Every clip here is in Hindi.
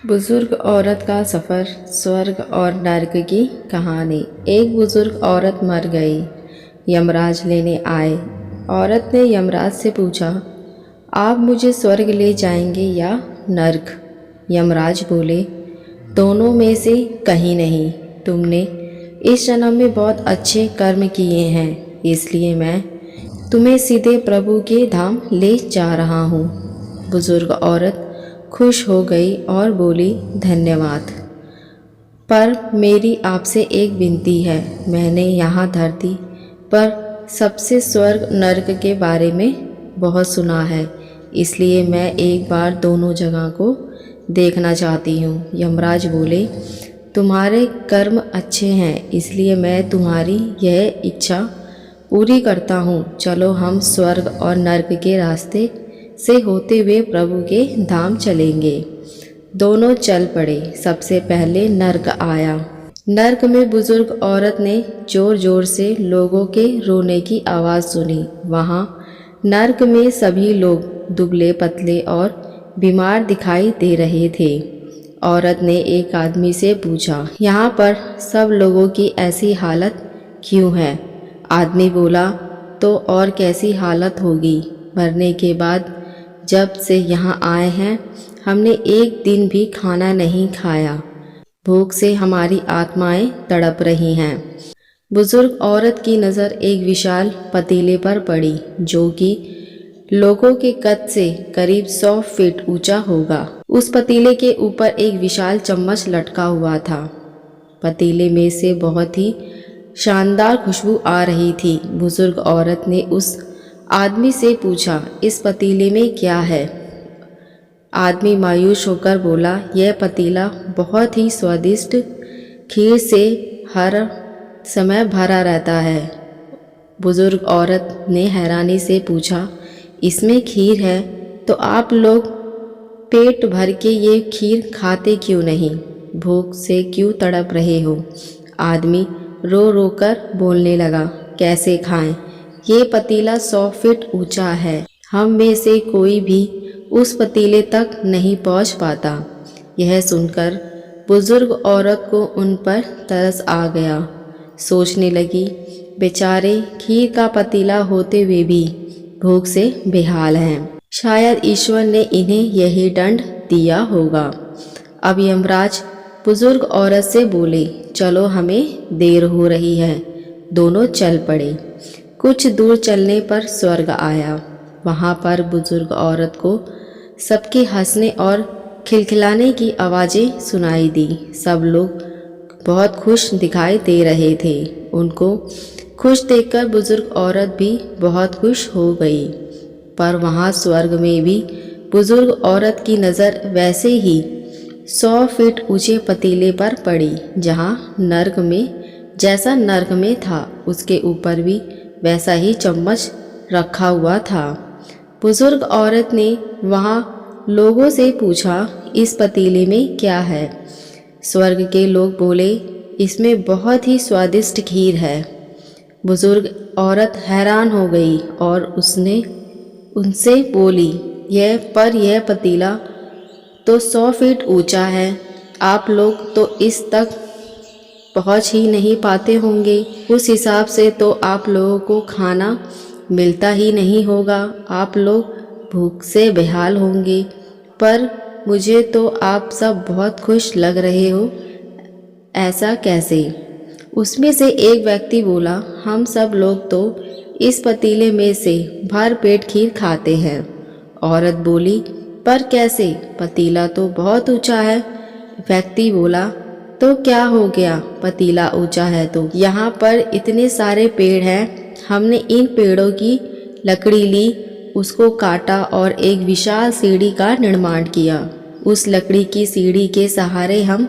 बुजुर्ग औरत का सफ़र, स्वर्ग और नर्क की कहानी। एक बुजुर्ग औरत मर गई। यमराज लेने आए। औरत ने यमराज से पूछा, आप मुझे स्वर्ग ले जाएंगे या नर्क? यमराज बोले, दोनों में से कहीं नहीं। तुमने इस जन्म में बहुत अच्छे कर्म किए हैं, इसलिए मैं तुम्हें सीधे प्रभु के धाम ले जा रहा हूँ। बुजुर्ग औरत खुश हो गई और बोली, धन्यवाद, पर मेरी आपसे एक विनती है। मैंने यहाँ धरती पर सबसे स्वर्ग नर्क के बारे में बहुत सुना है, इसलिए मैं एक बार दोनों जगह को देखना चाहती हूँ। यमराज बोले, तुम्हारे कर्म अच्छे हैं, इसलिए मैं तुम्हारी यह इच्छा पूरी करता हूँ। चलो हम स्वर्ग और नर्क के रास्ते से होते हुए प्रभु के धाम चलेंगे। दोनों चल पड़े। सबसे पहले नर्क आया। नर्क में बुजुर्ग औरत ने जोर जोर से लोगों के रोने की आवाज़ सुनी। वहाँ नर्क में सभी लोग दुबले पतले और बीमार दिखाई दे रहे थे। औरत ने एक आदमी से पूछा, यहाँ पर सब लोगों की ऐसी हालत क्यों है? आदमी बोला, तो और कैसी हालत होगी? मरने के बाद जब से यहाँ आए हैं, हमने एक दिन भी खाना नहीं खाया। भूख से हमारी आत्माएं तड़प रही हैं। बुजुर्ग औरत की नज़र एक विशाल पतीले पर पड़ी, जो कि लोगों के कद से करीब 100 फीट ऊंचा होगा। उस पतीले के ऊपर एक विशाल चम्मच लटका हुआ था। पतीले में से बहुत ही शानदार खुशबू आ रही थी। बुजुर्ग औरत ने उस आदमी से पूछा, इस पतीले में क्या है? आदमी मायूस होकर बोला, यह पतीला बहुत ही स्वादिष्ट खीर से हर समय भरा रहता है। बुजुर्ग औरत ने हैरानी से पूछा, इसमें खीर है तो आप लोग पेट भर के ये खीर खाते क्यों नहीं? भूख से क्यों तड़प रहे हो? आदमी रो रो कर बोलने लगा, कैसे खाएं? ये पतीला 100 फीट ऊंचा है। हम में से कोई भी उस पतीले तक नहीं पहुंच पाता। यह सुनकर बुजुर्ग औरत को उन पर तरस आ गया। सोचने लगी, बेचारे खीर का पतीला होते हुए भी भूख से बेहाल हैं। शायद ईश्वर ने इन्हें यही दंड दिया होगा। अब यमराज बुजुर्ग औरत से बोले, चलो हमें देर हो रही है। दोनों चल पड़े। कुछ दूर चलने पर स्वर्ग आया। वहाँ पर बुजुर्ग औरत को सबके हंसने और खिलखिलाने की आवाज़ें सुनाई दी। सब लोग बहुत खुश दिखाई दे रहे थे। उनको खुश देखकर बुजुर्ग औरत भी बहुत खुश हो गई। पर वहाँ स्वर्ग में भी बुजुर्ग औरत की नज़र वैसे ही 100 फीट ऊंचे पतीले पर पड़ी, जहाँ नर्क में जैसा नर्क में था, उसके ऊपर भी वैसा ही चम्मच रखा हुआ था। बुजुर्ग औरत ने वहाँ लोगों से पूछा, इस पतीले में क्या है? स्वर्ग के लोग बोले, इसमें बहुत ही स्वादिष्ट खीर है। बुजुर्ग औरत हैरान हो गई और उसने उनसे बोली, यह पतीला तो 100 फीट ऊंचा है। आप लोग तो इस तक पहुंच ही नहीं पाते होंगे। उस हिसाब से तो आप लोगों को खाना मिलता ही नहीं होगा। आप लोग भूख से बेहाल होंगे। पर मुझे तो आप सब बहुत खुश लग रहे हो, ऐसा कैसे? उसमें से एक व्यक्ति बोला, हम सब लोग तो इस पतीले में से भर पेट खीर खाते हैं। औरत बोली, पर कैसे? पतीला तो बहुत ऊंचा है। व्यक्ति बोला, तो क्या हो गया? पतीला ऊंचा है तो यहाँ पर इतने सारे पेड़ हैं। हमने इन पेड़ों की लकड़ी ली, उसको काटा और एक विशाल सीढ़ी का निर्माण किया। उस लकड़ी की सीढ़ी के सहारे हम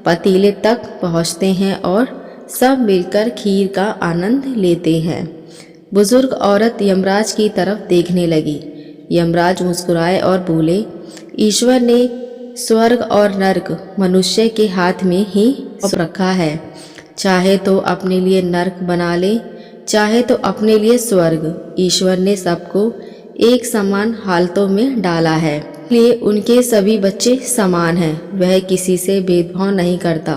पतीले तक पहुँचते हैं और सब मिलकर खीर का आनंद लेते हैं। बुजुर्ग औरत यमराज की तरफ देखने लगी। यमराज मुस्कुराए और बोले, ईश्वर ने स्वर्ग और नर्क मनुष्य के हाथ में ही रखा है। चाहे तो अपने लिए नर्क बना ले, चाहे तो अपने लिए स्वर्ग। ईश्वर ने सबको एक समान हालतों में डाला है। इसलिए उनके सभी बच्चे समान हैं। वह किसी से भेदभाव नहीं करता।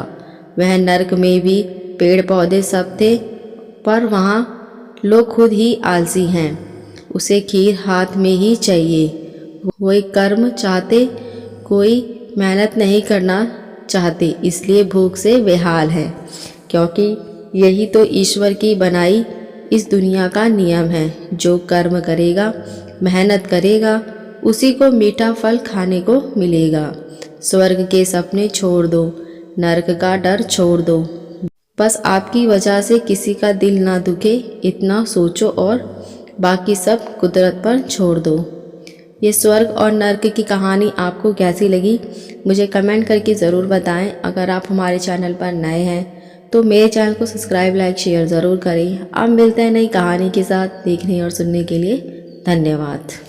वह नरक में भी पेड़ पौधे सब थे, पर वहाँ लोग खुद ही आलसी हैं। उसे खीर हाथ में ही चाहिए। कोई कर्म चाहते, कोई मेहनत नहीं करना चाहते, इसलिए भूख से बेहाल है। क्योंकि यही तो ईश्वर की बनाई इस दुनिया का नियम है। जो कर्म करेगा, मेहनत करेगा, उसी को मीठा फल खाने को मिलेगा। स्वर्ग के सपने छोड़ दो, नरक का डर छोड़ दो। बस आपकी वजह से किसी का दिल ना दुखे, इतना सोचो और बाकी सब कुदरत पर छोड़ दो। ये स्वर्ग और नर्क की कहानी आपको कैसी लगी, मुझे कमेंट करके ज़रूर बताएं। अगर आप हमारे चैनल पर नए हैं तो मेरे चैनल को सब्सक्राइब, लाइक, शेयर ज़रूर करें। अब मिलते हैं नई कहानी के साथ। देखने और सुनने के लिए धन्यवाद।